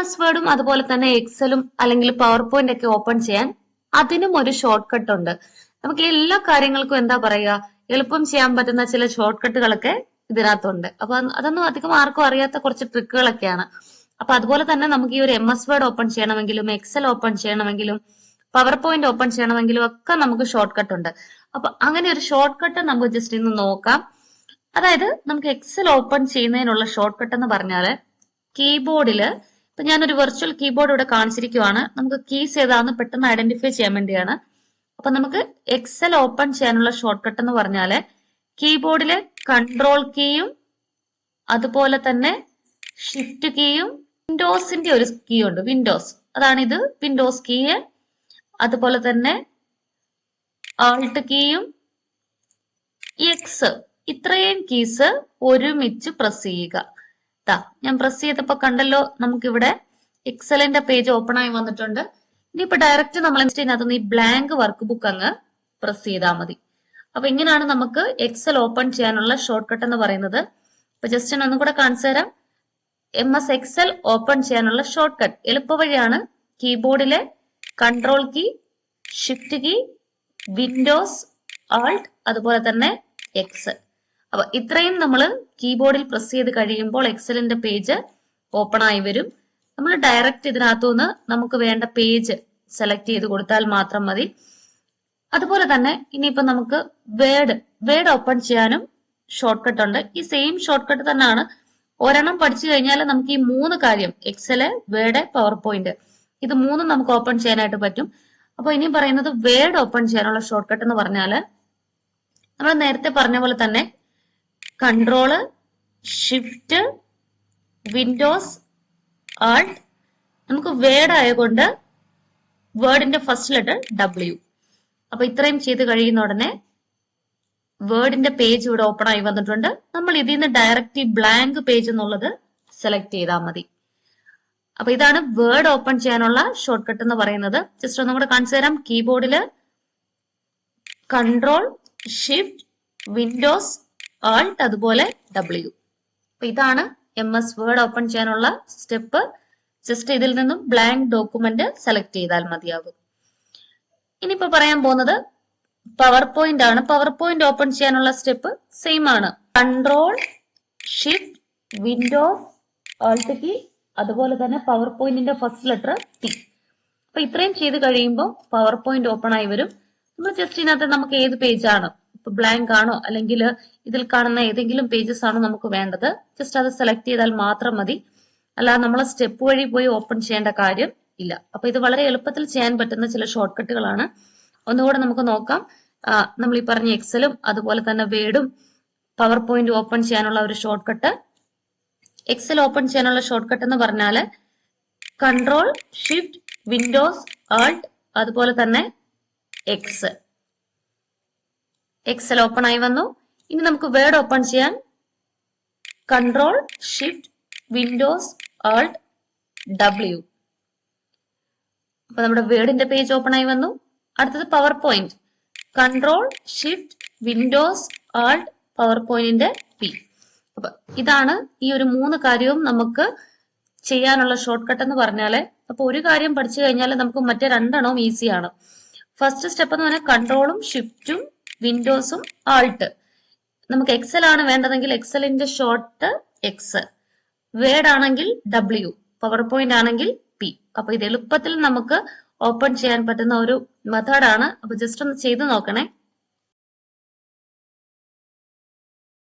S വേർഡും അതുപോലെ തന്നെ എക്സലും അല്ലെങ്കിൽ പവർ പോയിന്റ് ഒക്കെ ഓപ്പൺ ചെയ്യാൻ അതിനും ഒരു ഷോർട്ട് കട്ട് ഉണ്ട്. നമുക്ക് എല്ലാ കാര്യങ്ങൾക്കും എന്താ പറയുക, എളുപ്പം ചെയ്യാൻ പറ്റുന്ന ചില ഷോർട്ട് കട്ടുകളൊക്കെ ഇതിനകത്തുണ്ട്. അപ്പൊ അതൊന്നും അധികം ആർക്കും അറിയാത്ത കുറച്ച് ട്രിക്കുകളൊക്കെയാണ്. അപ്പൊ അതുപോലെ തന്നെ നമുക്ക് ഈ ഒരു എം എസ് വേർഡ് ഓപ്പൺ ചെയ്യണമെങ്കിലും എക്സൽ ഓപ്പൺ ചെയ്യണമെങ്കിലും പവർ പോയിന്റ് ഓപ്പൺ ചെയ്യണമെങ്കിലും ഒക്കെ നമുക്ക് ഷോർട്ട് കട്ട് ഉണ്ട്. അപ്പൊ അങ്ങനെ ഒരു ഷോർട്ട് കട്ട് നമുക്ക് ജസ്റ്റ് ഇന്ന് നോക്കാം. അതായത് നമുക്ക് എക്സൽ ഓപ്പൺ ചെയ്യുന്നതിനുള്ള ഷോർട്ട് കട്ട് എന്ന് പറഞ്ഞാല് കീബോർഡില് ഇപ്പൊ ഞാനൊരു വെർച്വൽ കീബോർഡ് ഇവിടെ കാണിച്ചിരിക്കുവാണ്. നമുക്ക് കീസ് ഏതാന്ന് പെട്ടെന്ന് ഐഡന്റിഫൈ ചെയ്യാൻ വേണ്ടിയാണ്. അപ്പൊ നമുക്ക് എക്സൽ ഓപ്പൺ ചെയ്യാനുള്ള ഷോർട്ട് കട്ട് എന്ന് പറഞ്ഞാല് കീബോർഡിലെ കൺട്രോൾ കീയും അതുപോലെ തന്നെ ഷിഫ്റ്റ് കീയും വിൻഡോസിന്റെ ഒരു കീ ഉണ്ട്, വിൻഡോസ്, അതാണിത് വിൻഡോസ് കീ. അതുപോലെ തന്നെ ആൾട്ട് കീയും എക്സ്, ഇത്രയും കീസ് ഒരുമിച്ച് പ്രസ് ചെയ്യുക. ഞാൻ പ്രസ് ചെയ്തപ്പോ കണ്ടല്ലോ, നമുക്കിവിടെ എക്സലിന്റെ പേജ് ഓപ്പൺ ആയി വന്നിട്ടുണ്ട്. ഇനിയിപ്പോ ഡയറക്റ്റ് നമ്മൾ ഇതിനകത്ത് ഈ ബ്ലാങ്ക് വർക്ക് ബുക്ക് അങ്ങ് പ്രസ് ചെയ്താൽ മതി. അപ്പൊ ഇങ്ങനെയാണ് നമുക്ക് എക്സൽ ഓപ്പൺ ചെയ്യാനുള്ള ഷോർട്ട് കട്ട് എന്ന് പറയുന്നത്. അപ്പൊ ജസ്റ്റ് ഞാൻ ഒന്നും കൂടെ കാണിച്ചു തരാം. എം എസ് എക്സൽ ഓപ്പൺ ചെയ്യാനുള്ള ഷോർട്ട് കട്ട് എളുപ്പ വഴിയാണ് കീബോർഡിലെ control key, shift key, Windows, Alt, അതുപോലെ തന്നെ എക്സ്. അപ്പൊ ഇത്രയും നമ്മൾ കീബോർഡിൽ പ്രസ് ചെയ്ത് കഴിയുമ്പോൾ എക്സലിന്റെ പേജ് ഓപ്പൺ ആയി വരും. നമ്മൾ ഡയറക്റ്റ് ഇതിനകത്തുനിന്ന് നമുക്ക് വേണ്ട പേജ് സെലക്ട് ചെയ്ത് കൊടുത്താൽ മാത്രം മതി. അതുപോലെ തന്നെ ഇനിയിപ്പോ നമുക്ക് വേർഡ് ഓപ്പൺ ചെയ്യാനും ഷോർട്ട് കട്ട് ഉണ്ട്. ഈ സെയിം ഷോർട്ട് കട്ട് തന്നെയാണ്. ഒരെണ്ണം പഠിച്ചു കഴിഞ്ഞാൽ നമുക്ക് ഈ മൂന്ന് കാര്യം, എക്സല്, വേർഡ്, പവർ പോയിന്റ്, ഇത് മൂന്നും നമുക്ക് ഓപ്പൺ ചെയ്യാനായിട്ട് പറ്റും. അപ്പൊ ഇനി പറയുന്നത് വേർഡ് ഓപ്പൺ ചെയ്യാനുള്ള ഷോർട്ട് കട്ട് എന്ന് പറഞ്ഞാല് നമ്മൾ നേരത്തെ പറഞ്ഞ പോലെ തന്നെ കൺട്രോള്, ഷിഫ്റ്റ്, വിൻഡോസ്, ആൾട്ട്, നമുക്ക് വേർഡ് ആയതുകൊണ്ട് വേർഡിന്റെ ഫസ്റ്റ് ലെറ്റർ ഡബ്ല്യു. അപ്പൊ ഇത്രയും ചെയ്ത് കഴിയുന്ന ഉടനെ വേർഡിന്റെ പേജ് ഇവിടെ ഓപ്പൺ ആയി വന്നിട്ടുണ്ട്. നമ്മൾ ഇതിൽ നിന്ന് ഡയറക്റ്റ് ബ്ലാങ്ക് പേജ് എന്നുള്ളത് സെലക്ട് ചെയ്താൽ മതി. അപ്പൊ ഇതാണ് വേർഡ് ഓപ്പൺ ചെയ്യാനുള്ള ഷോർട്ട് കട്ട് എന്ന് പറയുന്നത്. ജസ്റ്റ് ഒന്നും കൂടെ കാണിച്ചു തരാം. കീബോർഡില് കൺട്രോൾ, ഷിഫ്റ്റ്, വിൻഡോസ്, ആൾട്ട്, അതുപോലെ ഡബ്ല്യു. അപ്പൊ ഇതാണ് എം എസ് വേർഡ് ഓപ്പൺ ചെയ്യാനുള്ള സ്റ്റെപ്പ്. ജസ്റ്റ് ഇതിൽ നിന്നും ബ്ലാങ്ക് ഡോക്യുമെന്റ് സെലക്ട് ചെയ്താൽ മതിയാകും. ഇനിയിപ്പോ പറയാൻ പോകുന്നത് പവർ പോയിന്റ് ആണ്. പവർ പോയിന്റ് ഓപ്പൺ ചെയ്യാനുള്ള സ്റ്റെപ്പ് സെയിം ആണ്. Control, shift, windows, alt key, അതുപോലെ തന്നെ പവർ പോയിന്റിന്റെ ഫസ്റ്റ് ലെറ്റർ ടി. അപ്പൊ ഇത്രയും ചെയ്ത് കഴിയുമ്പോൾ പവർ പോയിന്റ് ഓപ്പൺ ആയി വരും. നമ്മൾ ജസ്റ്റ് ഇതിനകത്ത് നമുക്ക് ഏത് പേജ് ആണ്, ഇപ്പൊ ബ്ലാങ്ക് ആണോ അല്ലെങ്കിൽ ഇതിൽ കാണുന്ന ഏതെങ്കിലും പേജസ് ആണോ നമുക്ക് വേണ്ടത്, ജസ്റ്റ് അത് സെലക്ട് ചെയ്താൽ മാത്രം മതി. അല്ലാതെ നമ്മൾ സ്റ്റെപ്പ് വഴി പോയി ഓപ്പൺ ചെയ്യേണ്ട കാര്യം ഇല്ല. അപ്പൊ ഇത് വളരെ എളുപ്പത്തിൽ ചെയ്യാൻ പറ്റുന്ന ചില ഷോർട്ട് കട്ടുകളാണ്. ഒന്നുകൂടെ നമുക്ക് നോക്കാം. നമ്മൾ ഈ പറഞ്ഞ എക്സലും അതുപോലെ തന്നെ വേർഡും പവർ പോയിന്റ് ഓപ്പൺ ചെയ്യാനുള്ള ഒരു ഷോർട്ട് കട്ട്. എക്സൽ ഓപ്പൺ ചെയ്യാനുള്ള ഷോർട്ട് കട്ട് എന്ന് പറഞ്ഞാല് കൺട്രോൾ, ഷിഫ്റ്റ്, വിൻഡോസ്, ആൾട്ട്, അതുപോലെ തന്നെ എക്സ്. എക്സൽ ഓപ്പൺ ആയി വന്നു. ഇനി നമുക്ക് വേർഡ് ഓപ്പൺ ചെയ്യാൻ control, shift, windows, Alt, W. അപ്പൊ നമ്മുടെ വേർഡിന്റെ പേജ് ഓപ്പൺ ആയി വന്നു. അടുത്തത് power point, control, shift, windows, Alt, power പോയിന്റിന്റെ പി. അപ്പൊ ഇതാണ് ഈ ഒരു മൂന്ന് കാര്യവും നമുക്ക് ചെയ്യാനുള്ള ഷോർട്ട് കട്ട് എന്ന് പറഞ്ഞാല്. അപ്പൊ ഒരു കാര്യം പഠിച്ചു കഴിഞ്ഞാൽ നമുക്ക് മറ്റേ രണ്ടെണ്ണവും ഈസിയാണ്. ഫസ്റ്റ് സ്റ്റെപ്പ് എന്ന് പറഞ്ഞാൽ കൺട്രോളും ഷിഫ്റ്റും വിൻഡോസും ആൾട്ട്. നമുക്ക് എക്സൽ ആണ് വേണ്ടതെങ്കിൽ എക്സലിന്റെ ഷോർട്ട് എക്സ്, വേർഡ് ആണെങ്കിൽ ഡബ്ല്യു, പവർ പോയിന്റ് ആണെങ്കിൽ പി. അപ്പൊ ഇത് എളുപ്പത്തിൽ നമുക്ക് ഓപ്പൺ ചെയ്യാൻ പറ്റുന്ന ഒരു മെത്തേഡാണ്. അപ്പൊ ജസ്റ്റ് ഒന്ന് ചെയ്ത് നോക്കണേ.